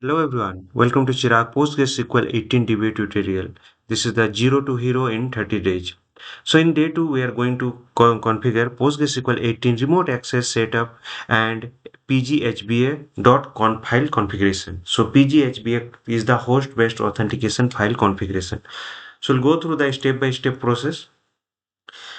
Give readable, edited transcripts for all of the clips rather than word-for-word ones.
Hello everyone, welcome to Chirag PostgreSQL 18 DBA tutorial. This is the 0 to hero in 30 days. So in day 2 we are going to configure PostgreSQL 18 remote access setup and pghba.conf file configuration. So pghba is the host based authentication file configuration. So we'll go through the step by step process.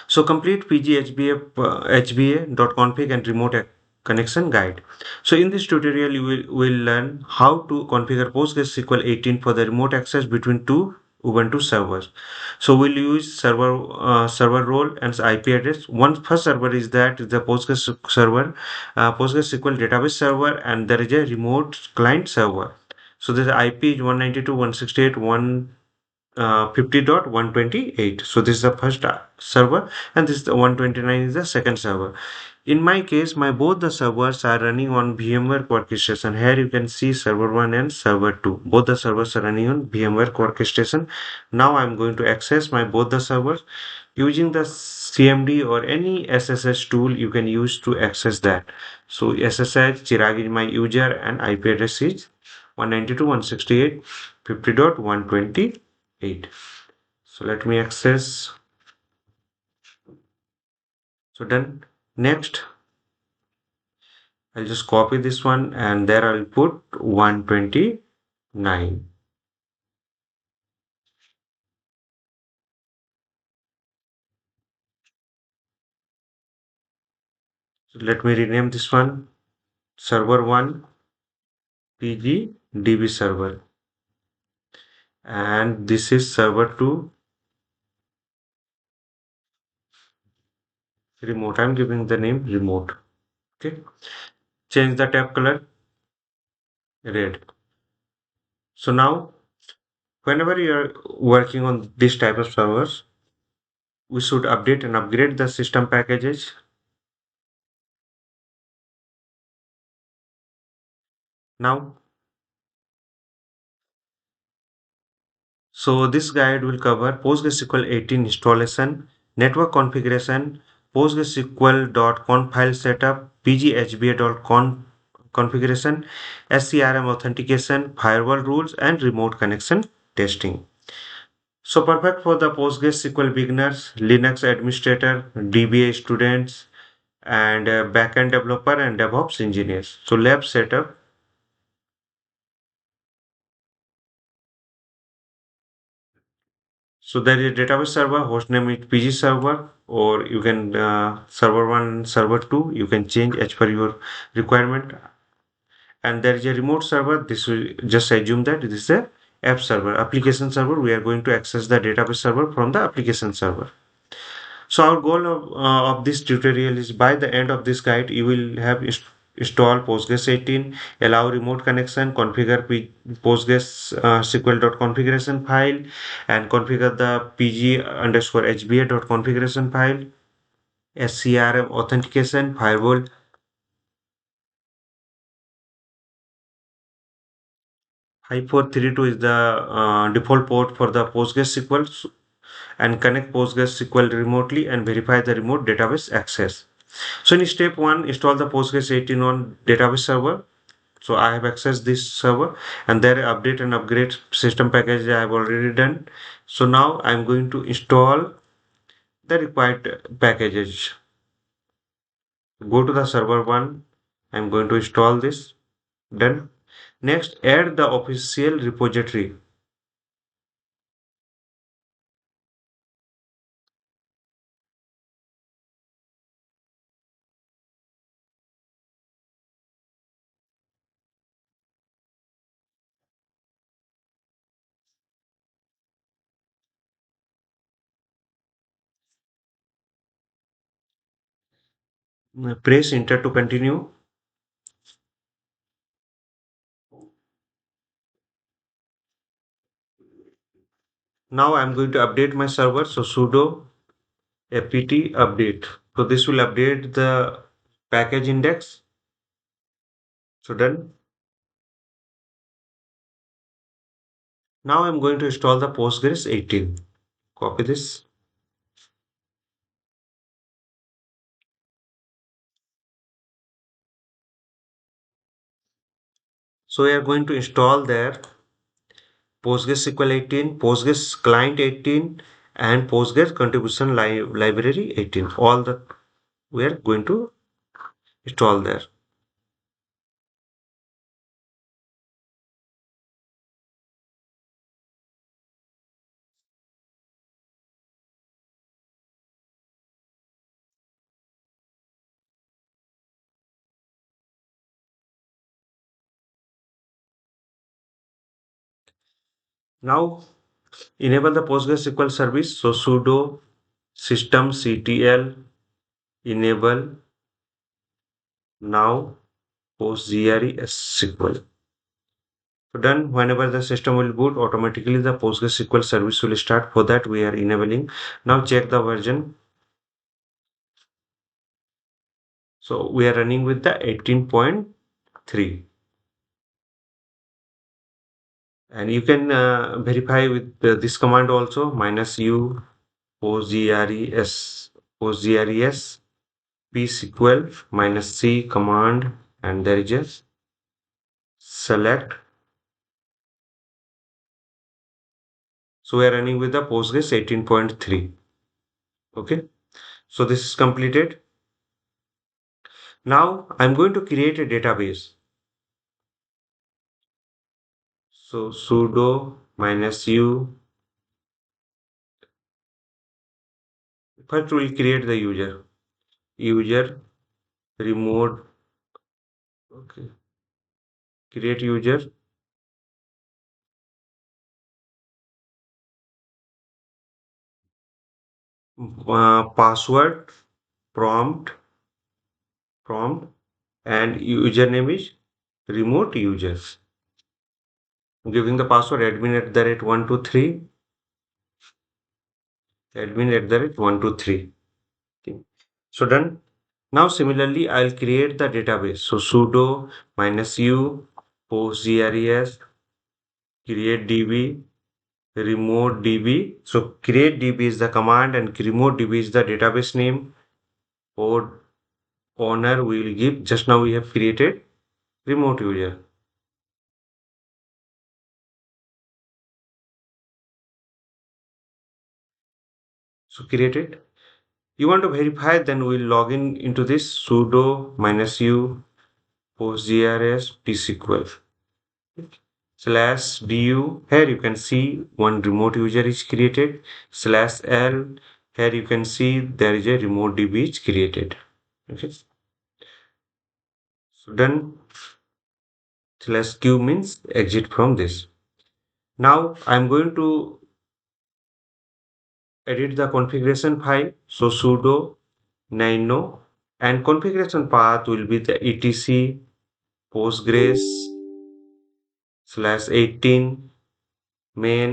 So complete pghba.config and remote connection guide. So in this tutorial, you will learn how to configure PostgreSQL 18 for the remote access between two Ubuntu servers. So we'll use server role and IP address. One first server is that the Postgres server, PostgreSQL database server, and there is a remote client server. So the IP is 192.168.150.128. So this is the first server, and this is the 129 is the second server. In my case, my both the servers are running on VMware Orchestration. Here you can see server 1 and server 2. Both the servers are running on VMware Orchestration. Now I'm going to access my both the servers using the CMD or any SSH tool you can use to access that. So SSH Chirag is my user and IP address is 192.168.50.128. So let me access. So done. Next, I'll just copy this one and there I'll put 129. So let me rename this one server 1 PG DB server, and this is server 2 remote. I'm giving the name remote. Okay. Change the tab color red. So now whenever you're working on this type of servers, we should update and upgrade the system packages. Now, so this guide will cover PostgreSQL 18 installation, network configuration, PostgreSQL.conf file setup, pghba.conf configuration, SCRM authentication, firewall rules, and remote connection testing. So perfect for the PostgreSQL beginners, Linux administrator, DBA students, and backend developer and DevOps engineers. So lab setup. So there is a database server, hostname is PG server, or you can server 1, server 2, you can change as per your requirement. And there is a remote server. This will just assume that this is a app server, application server. We are going to access the database server from the application server. So our goal of this tutorial is by the end of this guide, you will have install Postgres 18, allow remote connection, configure Postgres SQL.configuration file, and configure the pg underscore hba.configuration file, SCRM authentication, firewall. 5432 is the default port for the PostgreSQL, and connect PostgreSQL remotely and verify the remote database access. So in step 1, install the Postgres 18 on database server. So I have accessed this server, and there update and upgrade system package I have already done. So now I'm going to install the required packages. Go to the server 1. I'm going to install this. Done. Next, add the official repository. Press enter to continue. Now I'm going to update my server. So sudo apt update. So this will update the package index. So done. Now I'm going to install the Postgres 18. Copy this. So we are going to install there PostgreSQL 18, Postgres Client 18, and Postgres Contribution Library 18. All the we are going to install there. Now enable the PostgreSQL service. So sudo systemctl enable now PostgreSQL. So done. Whenever the system will boot, automatically the PostgreSQL service will start. For that, we are enabling. Now check the version. So we are running with the 18.3, and you can verify with this command also -u postgres psql -c command, and there is a select. So we are running with the Postgres 18.3. Okay. So this is completed. Now I'm going to create a database. So sudo -u. First we'll create the user remote. Okay. Create user. Password prompt, and username is remote users. Giving the password admin@123, admin@123. Okay. So done. Now similarly, I'll create the database. So sudo -u postgres create db remote db. So create db is the command and remote db is the database name. Or owner we will give. Just now we have created remote user. So create it. You want to verify, then we'll log in into this sudo -u postgres psql /du. Here you can see one remote user is created. /l. Here you can see there is a remote db is created. Okay. So done. /q means exit from this. Now I'm going to edit the configuration file. So sudo nano, and configuration path will be the etc postgres /18 main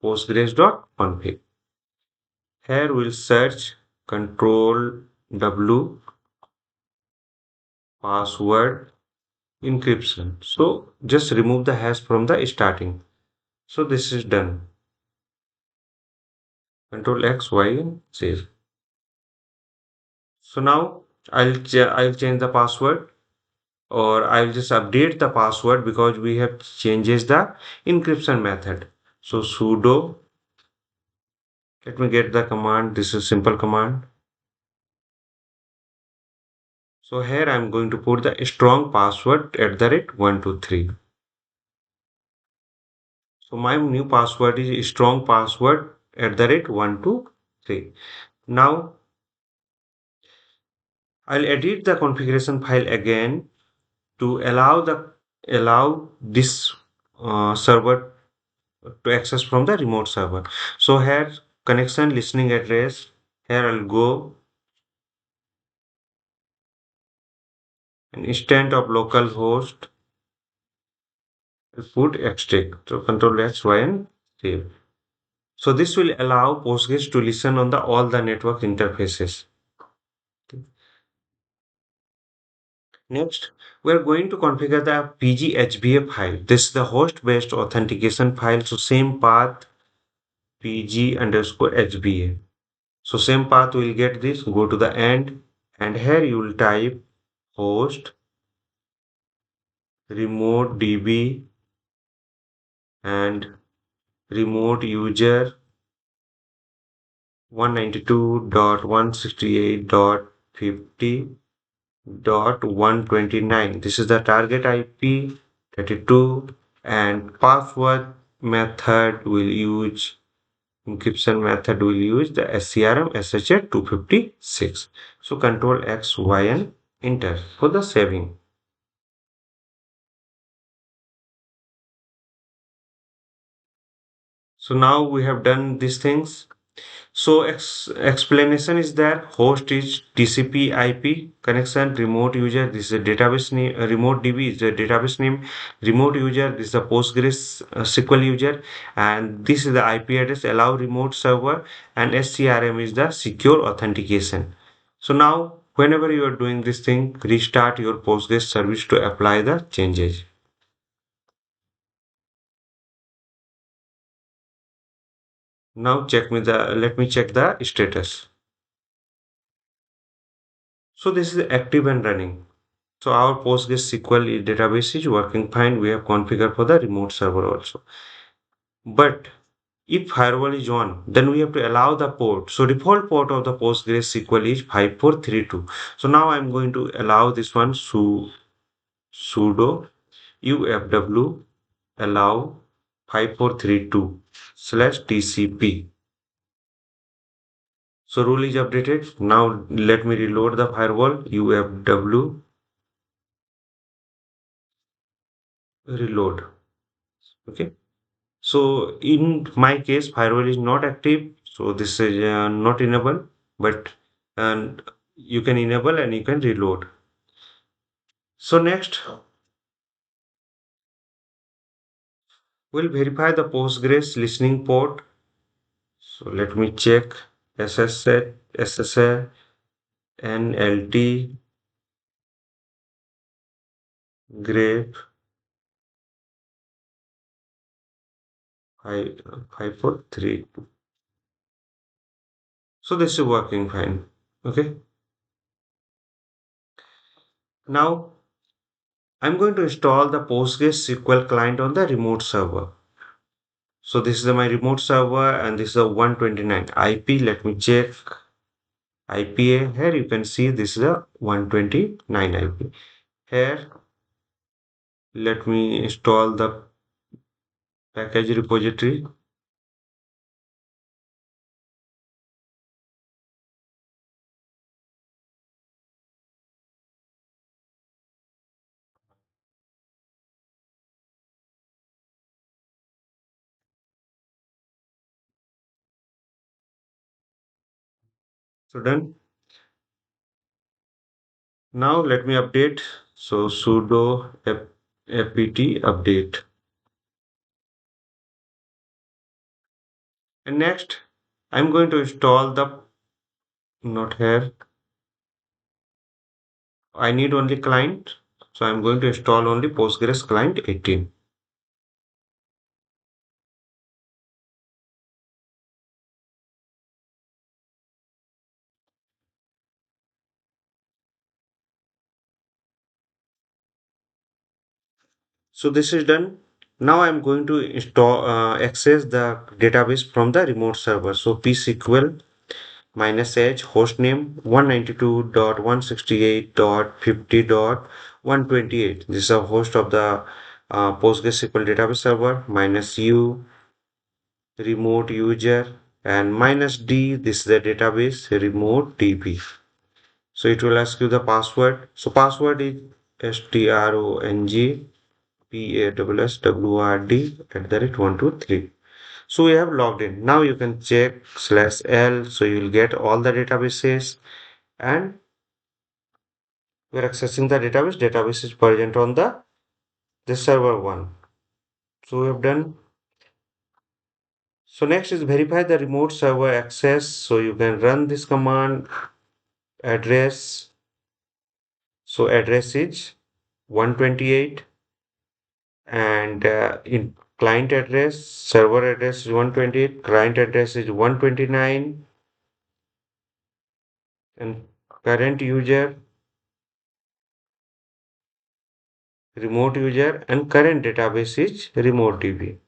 postgres.config. Here we'll search control W password encryption. So just remove the hash from the starting. So this is done. Control X, Y, and save. So now I'll change the password, or I'll just update the password because we have changes the encryption method. So sudo, let me get the command. This is simple command. So here I'm going to put the strong password @123. So my new password is strong password @123. Now I'll edit the configuration file again to allow this server to access from the remote server. So here connection listening address. Here I'll go an instant of local host. I'll put extract. So control X, Y, and save. So this will allow Postgres to listen on the all the network interfaces. Next, we are going to configure the pghba file. This is the host-based authentication file. So same path pg_hba. So same path will get this. Go to the end, and here you will type host remote DB and remote user 192.168.50.129. This is the target IP 32 and password method will use encryption method will use the SCRM SHA 256. So control X, Y and enter for the saving. So now we have done these things. So explanation is that host is TCP IP connection, remote user, this is a database name, remote DB is a database name, remote user, this is a Postgres SQL user, and this is the IP address, allow remote server, and SCRM is the secure authentication. So now, whenever you are doing this thing, restart your Postgres service to apply the changes. Now let me check the status. So this is active and running. So our PostgreSQL database is working fine. We have configured for the remote server also. But if firewall is on, then we have to allow the port. So default port of the PostgreSQL is 5432. So now I'm going to allow this one sudo ufw allow 5432 slash TCP. So rule is updated. Now let me reload the firewall ufw reload. Okay. So in my case, firewall is not active, so this is not enabled, but and you can enable and you can reload. So next, we'll verify the Postgres listening port. So let me check SSL, SSL, NLT, grep 5432. So this is working fine. Okay. Now I'm going to install the PostgreSQL client on the remote server. So this is my remote server and this is a 129 IP. Let me check IPA. Here you can see this is a 129 IP. Here let me install the package repository. So done. Now let me update. So sudo apt update. And next I'm going to install the not here. I need only client. So I'm going to install only Postgres client 18. So this is done. Now I'm going to install access the database from the remote server. So psql -h hostname 192.168.50.128. This is a host of the PostgreSQL database server -u remote user and -d. This is the database remote db. So it will ask you the password. So password is strong PASSWRD @123. So we have logged in. Now you can check /l. So you will get all the databases and we are accessing the database. Database is present on the this server one. So we have done. So next is verify the remote server access. So you can run this command address. So address is 128 and in client address server address is 128, client address is 129 and current user remote user, and current database is remote DB.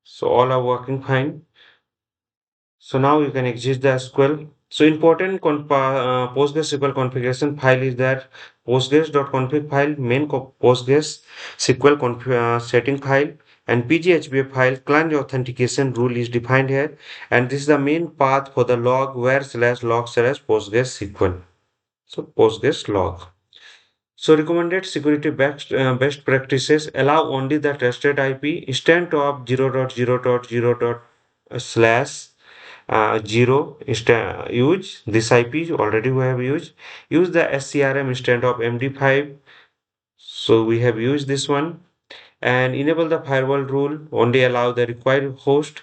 So all are working fine. So now you can exit the SQL. So important PostgreSQL configuration file is that postgres.config file, main PostgreSQL setting file, and PGHBA file. Client authentication rule is defined here, and this is the main path for the log where slash log slash PostgreSQL. So Postgres log. So recommended security best practices allow only the trusted IP instead of 0.0.0. Slash 0 use this IP already we have used. Use the SCRM instead of MD5. So we have used this one, and enable the firewall rule. Only allow the required host.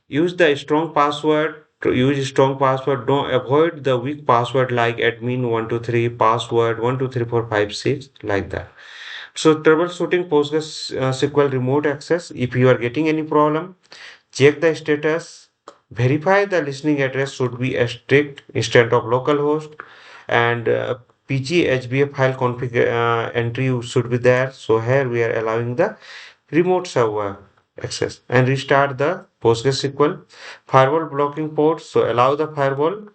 Use the strong password. To use strong password, don't avoid the weak password like admin123 password 123456 like that. So troubleshooting PostgreSQL remote access. If you are getting any problem, check the status, verify the listening address should be a strict instead of localhost, and PGHBA file config entry should be there. So here we are allowing the remote server access, and restart the PostgreSQL firewall blocking ports. So allow the firewall,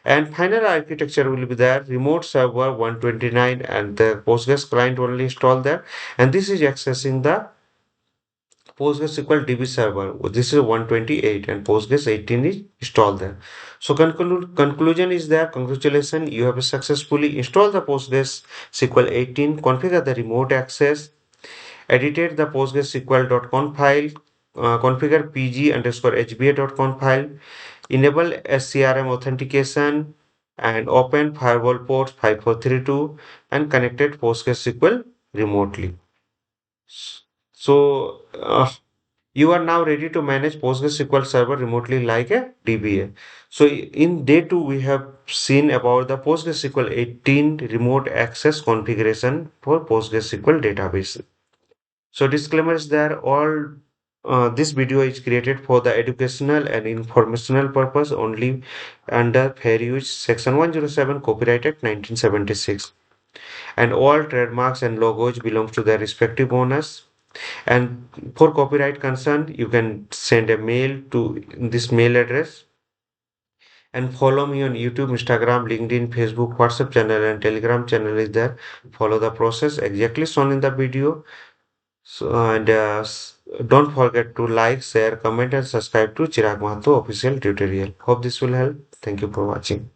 and final architecture will be there, remote server 129 and the Postgres client only install there, and this is accessing the PostgreSQL DB server. This is 128 and Postgres 18 is installed there. So conclusion is that congratulations, you have successfully installed the PostgreSQL 18, configure the remote access, edited the PostgreSQL.conf file, configure pg underscore hba.conf file, enable SCRM authentication, and open firewall port 5432 and connected PostgreSQL remotely. So you are now ready to manage PostgreSQL server remotely like a DBA. So in day 2, we have seen about the PostgreSQL 18 remote access configuration for PostgreSQL database. So disclaimer is there, all this video is created for the educational and informational purpose only under fair use section 107 copyrighted 1976, and all trademarks and logos belongs to their respective owners. And for copyright concern, you can send a mail to this mail address, and follow me on YouTube, Instagram, LinkedIn, Facebook, WhatsApp channel, and Telegram channel is there. Follow the process exactly shown in the video. So, and don't forget to like, share, comment, and subscribe to Chirag Mahto official tutorial. Hope this will help. Thank you for watching.